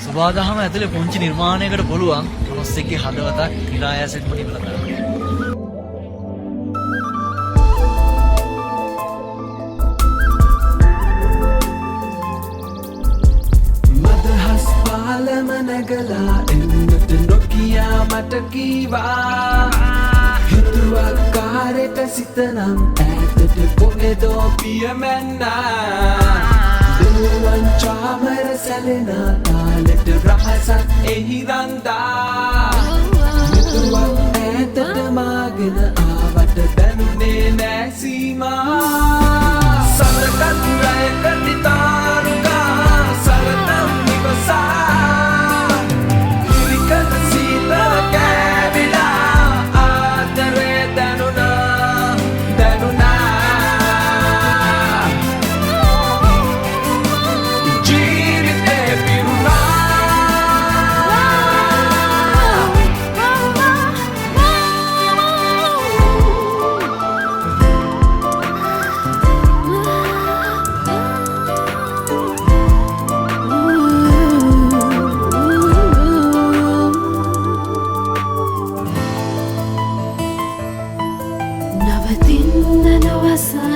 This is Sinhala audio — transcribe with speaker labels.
Speaker 1: සුබාදහම ඇතුලේ පුංචි නිර්මාණයකට පුළුවන් මොනස්සෙක්ගේ හදවතක් නිරායාසයෙන්ම නිවලා දාන්න.
Speaker 2: මදහස් පාලම නැගලා එන්නට නොකියා මට කීවා හිතුවක් කාරයට සිතනම් ඈතට කොහෙදෝ පියමැන්නා දෙවන් චාමර සැලෙන තාලෙට රහසක් එහි රන්දා හිතුවක් ඈතට මාගෙන ආවට දැනුනේ නෑ සීමා සඳකත් රැයකටි තාරුකා සරතම් නිවසා හිරිකත සීතල කෑවිලා ආදරේ දැනුණා ජීවිතේ
Speaker 3: නවතින්න නොවසා